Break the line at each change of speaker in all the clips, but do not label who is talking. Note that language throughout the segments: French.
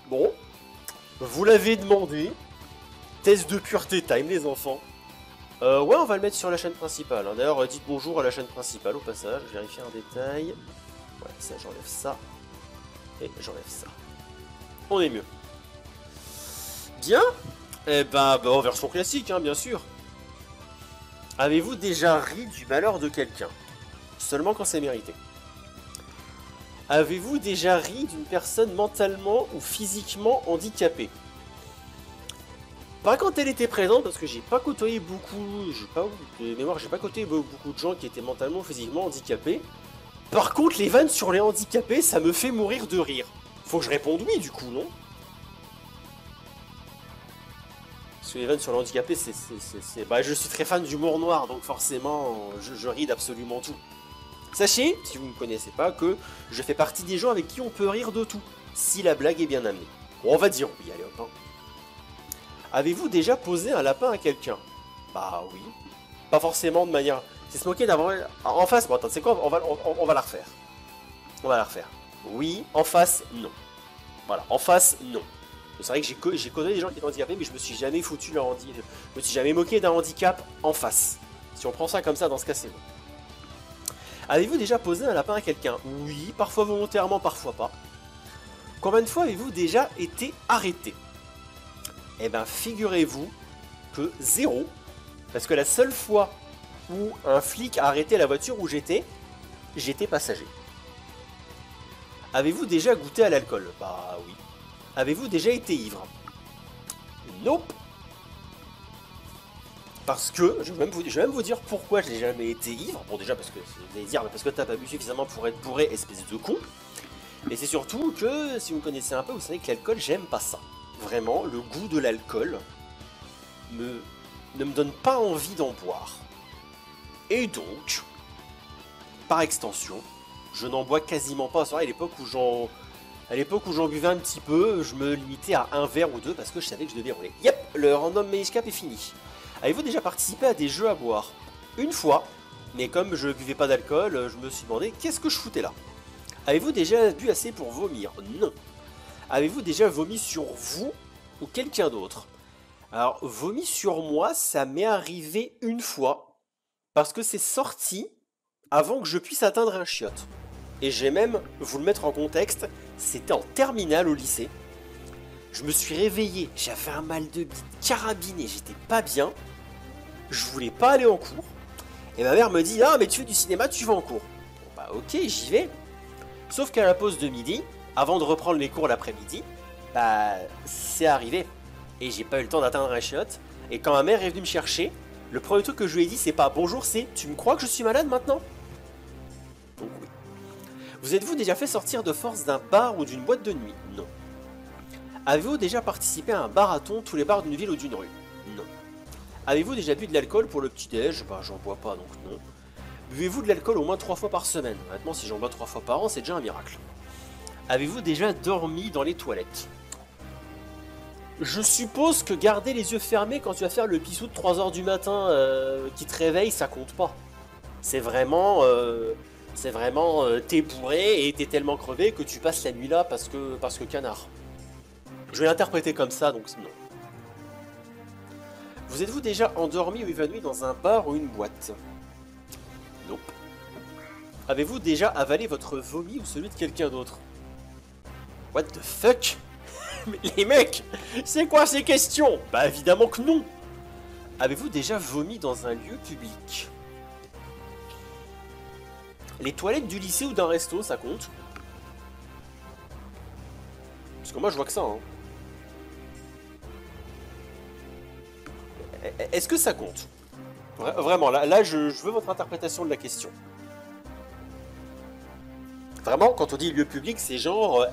Bon, vous l'avez demandé. Test de pureté time, les enfants. Ouais, on va le mettre sur la chaîne principale. Hein. D'ailleurs, dites bonjour à la chaîne principale au passage. Je vérifie un détail. Ouais, ça, j'enlève ça. Et j'enlève ça. On est mieux. Bien. Eh ben, en version classique, hein, bien sûr. Avez-vous déjà ri du malheur de quelqu'un? Seulement quand c'est mérité. Avez-vous déjà ri d'une personne mentalement ou physiquement handicapée? Pas quand elle était présente, parce que j'ai pas côtoyé beaucoup, j'ai pas de mémoire, j'ai pas côtoyé beaucoup de gens qui étaient mentalement ou physiquement handicapés. Par contre, les vannes sur les handicapés, ça me fait mourir de rire. Faut que je réponde oui, du coup, non? Parce que les vannes sur les handicapés, bah, je suis très fan d'humour noir, donc forcément, je ris d'absolument tout. Sachez, si vous ne me connaissez pas, que je fais partie des gens avec qui on peut rire de tout, si la blague est bien amenée. Bon, on va dire oui, allez hop. Hein. Avez-vous déjà posé un lapin à quelqu'un? Bah oui. Pas forcément de manière... C'est se moquer d'avoir... En face, bon attends, c'est quoi, on va la refaire. On va la refaire. Oui, en face, non. Voilà, en face, non. C'est vrai que j'ai connu des gens qui étaient handicapés, mais je me suis jamais foutu leur handicap. Je me suis jamais moqué d'un handicap en face. Si on prend ça comme ça, dans ce cas, c'est bon. Avez-vous déjà posé un lapin à quelqu'un? Oui, parfois volontairement, parfois pas. Combien de fois avez-vous déjà été arrêté? Eh ben, figurez-vous que 0. Parce que la seule fois où un flic a arrêté la voiture où j'étais passager. Avez-vous déjà goûté à l'alcool? Bah oui. Avez-vous déjà été ivre? Nope. Parce que, je vais même vous dire pourquoi je n'ai jamais été ivre. Bon déjà parce que, vous allez dire, parce que t'as pas bu suffisamment pour être bourré, espèce de con. Et c'est surtout que, si vous me connaissez un peu, vous savez que l'alcool, j'aime pas ça. Vraiment, le goût de l'alcool ne me donne pas envie d'en boire. Et donc, par extension, je n'en bois quasiment pas. À l'époque où j'en buvais un petit peu, je me limitais à un verre ou deux parce que je savais que je devais rouler. Yep, le random Maze Cap est fini. Avez-vous déjà participé à des jeux à boire? Une fois, mais comme je buvais pas d'alcool, je me suis demandé qu'est-ce que je foutais là. Avez-vous déjà bu assez pour vomir? Non. Avez-vous déjà vomi sur vous ou quelqu'un d'autre? Alors, vomi sur moi, ça m'est arrivé une fois, parce que c'est sorti avant que je puisse atteindre un chiotte. Et j'ai même, vous le mettre en contexte, c'était en terminale au lycée. Je me suis réveillé, j'avais un mal de bite carabiné, j'étais pas bien. Je voulais pas aller en cours. Et ma mère me dit, ah mais tu fais du cinéma, tu vas en cours. Bon bah ok, j'y vais. Sauf qu'à la pause de midi, avant de reprendre les cours l'après-midi, bah c'est arrivé. Et j'ai pas eu le temps d'atteindre un chiotte. Et quand ma mère est venue me chercher, le premier truc que je lui ai dit, c'est pas bonjour, c'est tu me crois que je suis malade maintenant? Donc oui. Vous êtes-vous déjà fait sortir de force d'un bar ou d'une boîte de nuit? Non. Avez-vous déjà participé à un marathon, tous les bars d'une ville ou d'une rue? Non. Avez-vous déjà bu de l'alcool pour le petit-déj? Bah j'en bois pas donc non. Buvez-vous de l'alcool au moins 3 fois par semaine? Honnêtement, si j'en bois 3 fois par an, c'est déjà un miracle. Avez-vous déjà dormi dans les toilettes? Je suppose que garder les yeux fermés quand tu vas faire le pissou de 3h du matin qui te réveille, ça compte pas. C'est vraiment... t'es bourré et t'es tellement crevé que tu passes la nuit là parce que canard. Je vais l'interpréter comme ça, donc non. Vous êtes-vous déjà endormi ou évanoui dans un bar ou une boîte? Nope. Avez-vous déjà avalé votre vomi ou celui de quelqu'un d'autre? What the fuck? Mais les mecs, c'est quoi ces questions? Bah évidemment que non. Avez-vous déjà vomi dans un lieu public? Les toilettes du lycée ou d'un resto, ça compte? Parce que moi je vois que ça, hein. Est-ce que ça compte? Vraiment, là je veux votre interprétation de la question. Vraiment, quand on dit lieu public, c'est genre...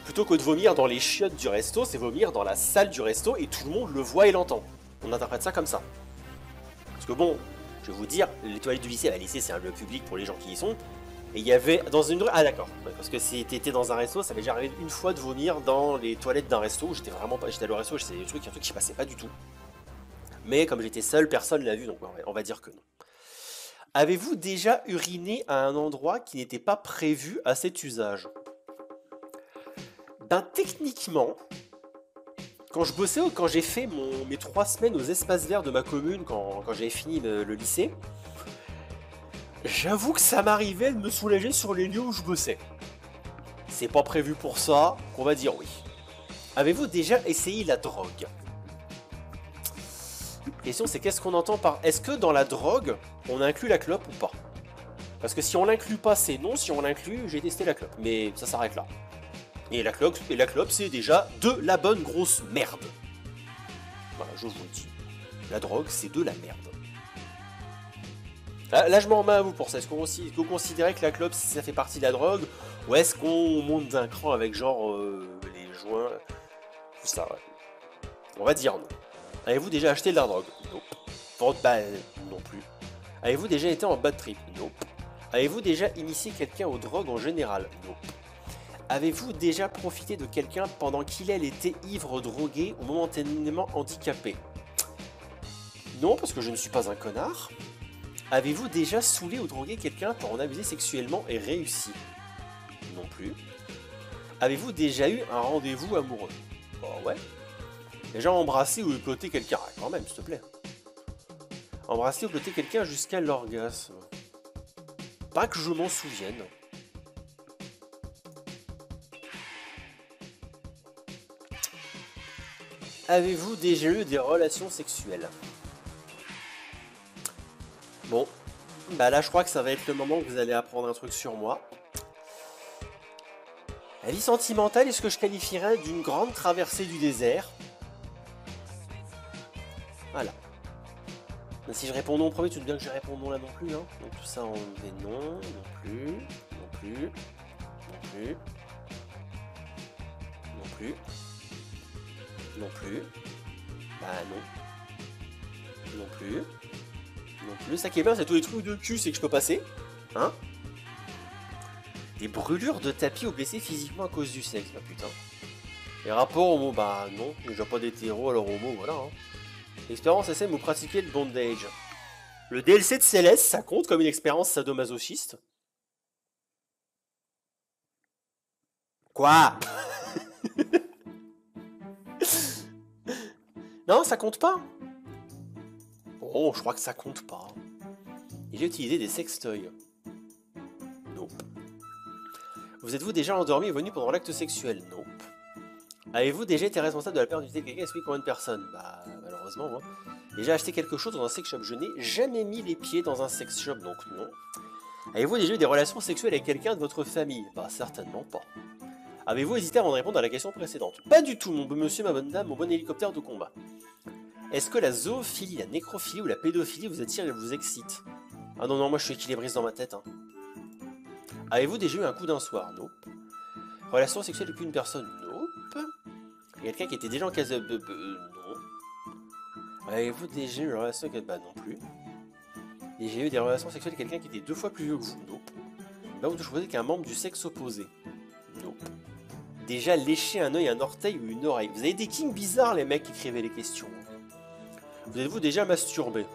plutôt que de vomir dans les chiottes du resto, c'est vomir dans la salle du resto et tout le monde le voit et l'entend. On interprète ça comme ça. Parce que bon, je vais vous dire, les toilettes du lycée, le lycée c'est un lieu public pour les gens qui y sont. Et il y avait dans une... Ah d'accord, parce que si t'étais dans un resto, ça m'est déjà arrivé une fois de vomir dans les toilettes d'un resto. J'étais vraiment pas... J'étais allé au resto, c'était un truc qui passait pas du tout. Mais comme j'étais seul, personne l'a vu, donc on va dire que non. Avez-vous déjà uriné à un endroit qui n'était pas prévu à cet usage? Ben techniquement, Quand je bossais, quand j'ai fait mes 3 semaines aux espaces verts de ma commune, quand j'avais fini le lycée, j'avoue que ça m'arrivait de me soulager sur les lieux où je bossais. C'est pas prévu pour ça, qu'on va dire oui. Avez-vous déjà essayé la drogue? La question c'est qu'est-ce qu'on entend par... Est-ce que dans la drogue, on inclut la clope ou pas? Parce que si on l'inclut pas, c'est non. Si on l'inclut, j'ai testé la clope. Mais ça s'arrête là. Et la clope, c'est déjà de la bonne grosse merde. Voilà, je vous le dis. La drogue, c'est de la merde. Là, je m'en remets à vous pour ça. Est-ce que vous considérez que la clope, ça fait partie de la drogue? Ou est-ce qu'on monte d'un cran avec genre les joints? Tout ça, ouais. On va dire non. Avez-vous déjà acheté de la drogue? Non. Non plus. Avez-vous déjà été en bad trip? Non. Avez-vous déjà initié quelqu'un aux drogues en général? Non. Avez-vous déjà profité de quelqu'un pendant qu'il était ivre, drogué ou momentanément handicapé? Non, parce que je ne suis pas un connard. Avez-vous déjà saoulé ou drogué quelqu'un pour en abuser sexuellement et réussi? Non plus. Avez-vous déjà eu un rendez-vous amoureux? Bah ouais. Déjà embrassé ou écouté quelqu'un? Ah, quand même, s'il te plaît. Embrasser ou écouter quelqu'un jusqu'à l'orgasme? Pas que je m'en souvienne. Avez-vous déjà eu des relations sexuelles? Bon, bah là je crois que ça va être le moment où vous allez apprendre un truc sur moi. La vie sentimentale, est-ce que je qualifierais d'une grande traversée du désert? Voilà. Mais si je réponds non au premier, tu te dis bien que je réponds non là non plus, hein. Donc tout ça on fait non, non plus, non plus, non plus, non plus, non plus, bah non, non plus, non plus. Ça qui est bien, c'est tous les trucs de cul, c'est que je peux passer, hein. Des brûlures de tapis ou blessés physiquement à cause du sexe, bah putain. Les rapports homo, bah non, déjà pas d'hétéro, alors homo, voilà. Hein. Expérience SM ou pratiquer le bondage. Le DLC de Céleste, ça compte comme une expérience sadomasochiste? Quoi? Non, ça compte pas. Oh, je crois que ça compte pas. Il a utilisé des sextoys. Nope. Vous êtes-vous déjà endormi et venu pendant l'acte sexuel? Nope. Avez-vous déjà été responsable de la perte d'identité de quelqu'un? Est-ce que combien de personnes? Bah, malheureusement, moi. Déjà acheté quelque chose dans un sex shop? Je n'ai jamais mis les pieds dans un sex shop, donc non. Avez-vous déjà eu des relations sexuelles avec quelqu'un de votre famille? Bah, certainement pas. Avez-vous hésité avant de répondre à la question précédente? Pas du tout, mon bon monsieur, ma bonne dame, mon bon hélicoptère de combat. Est-ce que la zoophilie, la nécrophilie ou la pédophilie vous attire et vous excite? Ah non, non, moi je suis équilibriste dans ma tête. Hein. Avez-vous déjà eu un coup d'un soir? Nope. Relation sexuelle avec une personne? Nope. Quelqu'un qui était déjà en case de... non. Avez-vous déjà eu une relation avec... Bah non plus. Et j'ai eu des relations sexuelles avec quelqu'un qui était 2 fois plus vieux que vous? Nope. Bah vous choisissez qu'un membre du sexe opposé? Nope. Déjà lécher un œil, un orteil ou une oreille? Vous avez des kings bizarres les mecs qui écrivaient les questions. Vous êtes-vous déjà masturbé?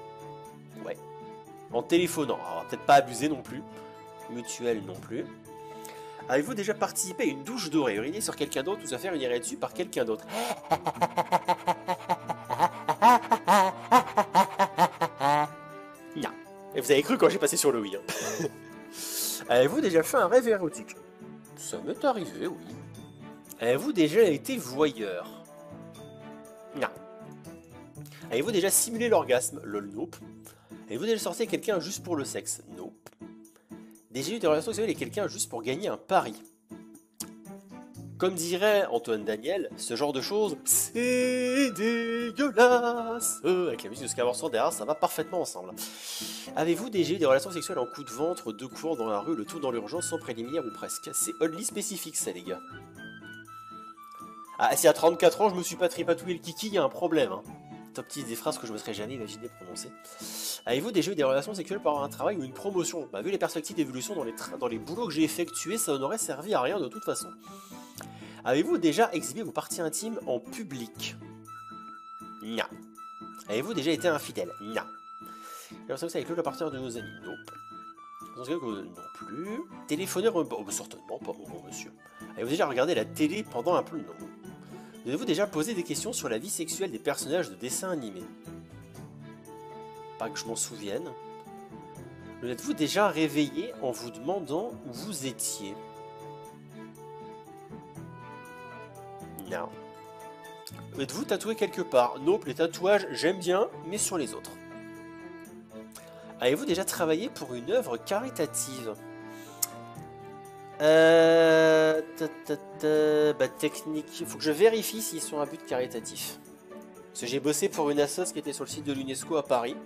Ouais. En téléphonant, alors peut-être pas abusé non plus. Mutuel non plus. Avez-vous déjà participé à une douche dorée, uriner sur quelqu'un d'autre ou se faire uriner dessus par quelqu'un d'autre? Non. Et vous avez cru quand j'ai passé sur le oui. Hein. Avez-vous déjà fait un rêve érotique? Ça m'est arrivé, oui. Avez-vous déjà été voyeur? Non. Avez-vous déjà simulé l'orgasme? Lol, nope. Avez-vous déjà sorti avec quelqu'un juste pour le sexe? Nope. Déjà eu des relations sexuelles avec quelqu'un juste pour gagner un pari? Comme dirait Antoine Daniel, ce genre de choses, c'est dégueulasse. Avec la musique de Scavor derrière, ça va parfaitement ensemble. Avez-vous déjà eu des relations sexuelles en coup de ventre, de cours dans la rue, le tout dans l'urgence, sans préliminaire ou presque? C'est oddly spécifique ça les gars. Ah, si à 34 ans je me suis pas tripatouillé le kiki, il y a un problème. Hein. Top 10 des phrases que je me serais jamais imaginé prononcer. Avez-vous déjà eu des relations sexuelles par un travail ou une promotion? Bah vu les perspectives d'évolution dans les boulots que j'ai effectués, ça n'aurait servi à rien de toute façon. Avez-vous déjà exhibé vos parties intimes en public? Non. Avez-vous déjà été infidèle? Non. Relations sexuelles avec l'autre à partir de nos amis? Nope. Non plus. Téléphoneur? Oh, certainement pas, mon bon monsieur. Avez-vous déjà regardé la télé pendant un peu? Non. Vous avez-vous déjà posé des questions sur la vie sexuelle des personnages de dessins animés? Pas que je m'en souvienne. Vous êtes-vous déjà réveillé en vous demandant où vous étiez? Non. Êtes-vous tatoué quelque part? Nope, les tatouages, j'aime bien, mais sur les autres. Avez-vous déjà travaillé pour une œuvre caritative? Technique. Il faut que je vérifie s'ils sont à but caritatif. Parce que j'ai bossé pour une assoce qui était sur le site de l'UNESCO à Paris.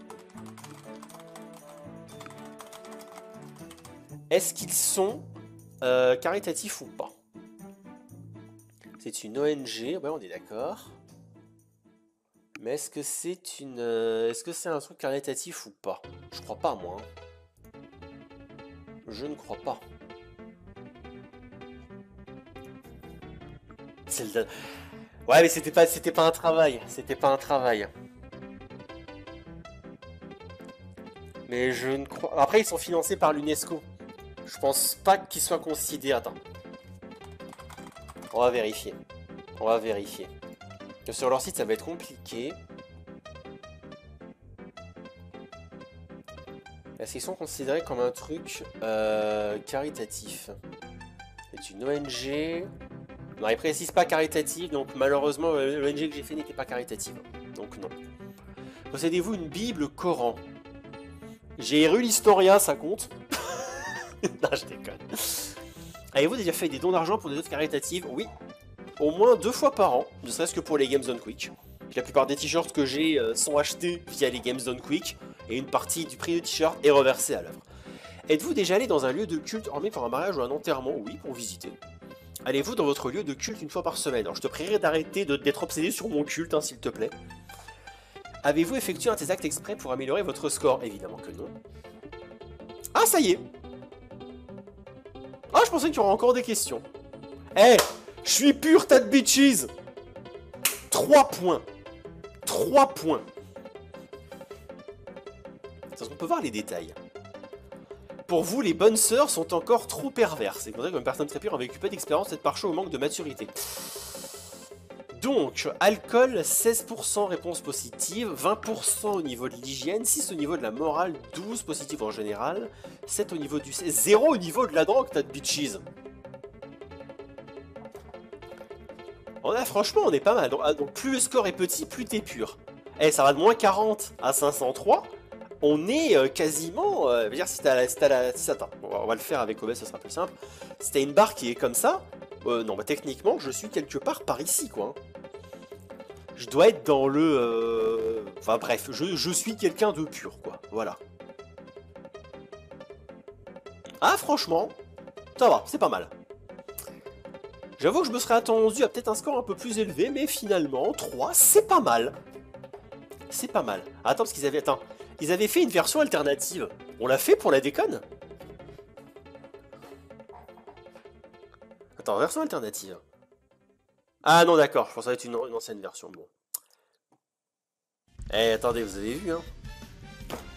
Est-ce qu'ils sont caritatifs ou pas? C'est une ONG, ouais, on est d'accord. Mais est-ce que c'est une, est-ce que c'est un truc caritatif ou pas? Je crois pas, moi. Je ne crois pas. Ouais, mais c'était pas un travail. C'était pas un travail. Mais je ne crois. Après, ils sont financés par l'UNESCO. Je pense pas qu'ils soient considérés. Attends. On va vérifier. On va vérifier. Sur leur site, ça va être compliqué. Est-ce qu'ils sont considérés comme un truc caritatif? C'est une ONG. Non, ils précisent pas caritatif, donc malheureusement, l'ONG que j'ai fait n'était pas caritative. Donc non. Possédez-vous une Bible Coran? J'ai lu l'Historia, ça compte? Non, je déconne. Avez-vous déjà fait des dons d'argent pour des œuvres caritatives? Oui. Au moins 2 fois par an, ne serait-ce que pour les Games Done Quick. La plupart des t-shirts que j'ai sont achetés via les Games Done Quick, et une partie du prix du t-shirt est reversée à l'œuvre. Êtes-vous déjà allé dans un lieu de culte orné par un mariage ou un enterrement? Oui, pour visiter. Allez-vous dans votre lieu de culte une fois par semaine? Alors je te prierai d'arrêter d'être obsédé sur mon culte, hein, s'il te plaît. Avez-vous effectué un de ces actes exprès pour améliorer votre score? Évidemment que non. Ah, ça y est! Ah, je pensais qu'il y aurait encore des questions. Eh, je suis pur, tas de bitches! 3 points. 3 points. On peut voir les détails. Pour vous, les bonnes sœurs sont encore trop perverses. C'est comme ça qu'une personne très pure avec peu d'expérience, cette par choix au manque de maturité. Donc, alcool, 16% réponse positive, 20% au niveau de l'hygiène, 6 au niveau de la morale, 12 positif en général, 7 au niveau du... 0 au niveau de la drogue, t'as de bitches. Franchement, on est pas mal. Donc plus le score est petit, plus t'es pur. Eh, ça va de moins 40 à 503. On est quasiment... je veux dire, si t'as la... Attends, on va le faire avec OBS, ça sera plus simple. Si t'as une barre qui est comme ça... non, bah techniquement, je suis quelque part par ici, quoi. Je dois être dans le... Enfin bref, je suis quelqu'un de pur, quoi. Voilà. Ah, franchement, ça va, c'est pas mal. J'avoue que je me serais attendu à peut-être un score un peu plus élevé, mais finalement, 3, c'est pas mal. C'est pas mal. Attends, parce qu'ils avaient... Attends, ils avaient fait une version alternative. On l'a fait pour la déconne? Attends, version alternative. Ah non, d'accord, je pensais être une ancienne version, bon. Eh, attendez, vous avez vu, hein?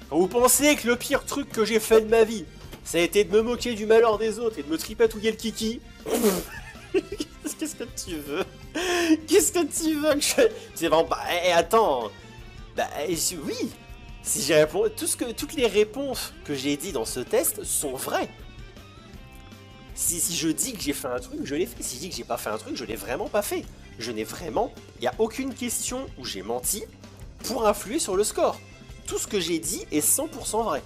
Vous pensez que le pire truc que j'ai fait de ma vie, ça a été de me moquer du malheur des autres et de me tripatouiller le kiki? Qu'est-ce que tu veux? Qu'est-ce que tu veux que je... C'est vraiment... Bah, attends... Bah, oui! Si j'ai répondu... Toutes les réponses que j'ai dit dans ce test sont vraies. Si je dis que j'ai fait un truc, je l'ai fait. Si je dis que j'ai pas fait un truc, je l'ai vraiment pas fait. Je n'ai vraiment... Il n'y a aucune question où j'ai menti pour influer sur le score. Tout ce que j'ai dit est 100% vrai.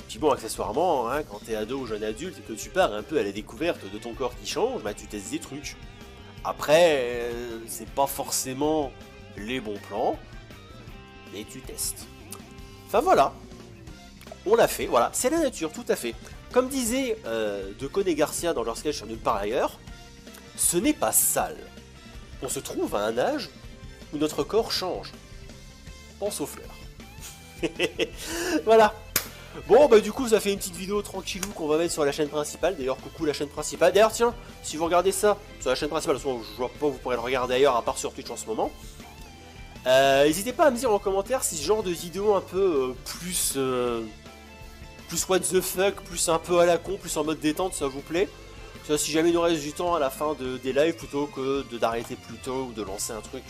Puis bon, accessoirement, hein, quand t'es ado ou jeune adulte et que tu pars un peu à la découverte de ton corps qui change, bah tu testes des trucs. Après, c'est pas forcément les bons plans, mais tu testes. Enfin voilà, on l'a fait, voilà, c'est la nature, tout à fait. Comme disait De Cône et Garcia dans leur sketch sur Nulle part ailleurs, ce n'est pas sale. On se trouve à un âge où notre corps change. Pense aux fleurs. Voilà. Bon, bah du coup, ça fait une petite vidéo tranquillou qu'on va mettre sur la chaîne principale. D'ailleurs, coucou la chaîne principale. D'ailleurs, tiens, si vous regardez ça sur la chaîne principale, je vois pas, vous pourrez le regarder ailleurs, à part sur Twitch en ce moment. N'hésitez pas à me dire en commentaire si ce genre de vidéo un peu plus what the fuck, plus un peu à la con, plus en mode détente, ça vous plaît. Ça, si jamais il nous reste du temps à la fin des lives, plutôt que d'arrêter plus tôt ou de lancer un truc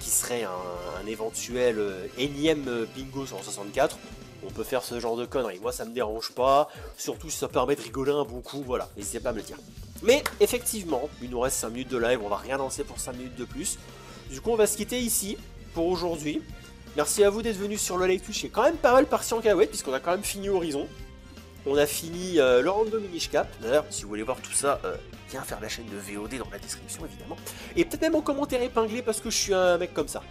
qui serait un éventuel énième bingo sur 64, on peut faire ce genre de conneries. Moi, ça me dérange pas, surtout si ça permet de rigoler un bon coup, voilà, n'hésitez pas à me le dire. Mais effectivement, il nous reste 5 minutes de live, on va rien lancer pour 5 minutes de plus. Du coup, on va se quitter ici pour aujourd'hui. Merci à vous d'être venus sur le live Twitch, qui est quand même pas mal parti en cacahuète, puisqu'on a quand même fini Horizon. On a fini le random Minish Cap. D'ailleurs, si vous voulez voir tout ça, viens faire la chaîne de VOD dans la description, évidemment. Et peut-être même en commentaire épinglé, parce que je suis un mec comme ça.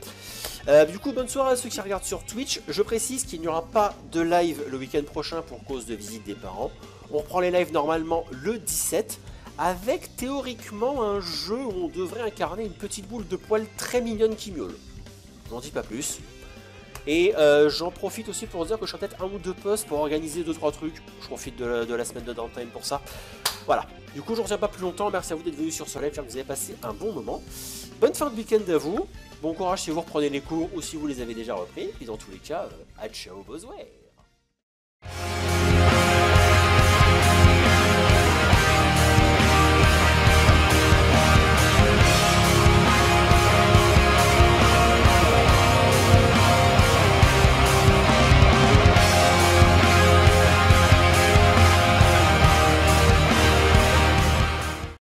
Du coup, bonne soirée à ceux qui regardent sur Twitch. Je précise qu'il n'y aura pas de live le week-end prochain pour cause de visite des parents. On reprend les lives normalement le 17, avec théoriquement un jeu où on devrait incarner une petite boule de poils très mignonne qui miaule. Je n'en dis pas plus. Et j'en profite aussi pour dire que je ferai peut-être un ou deux posts pour organiser 2-3 trucs. Je profite de la semaine de downtime pour ça. Voilà. Du coup, je ne retiens pas plus longtemps. Merci à vous d'être venus sur ce live. J'espère que vous avez passé un bon moment. Bonne fin de week-end à vous. Bon courage si vous reprenez les cours ou si vous les avez déjà repris. Et dans tous les cas, à ciao, Bosway.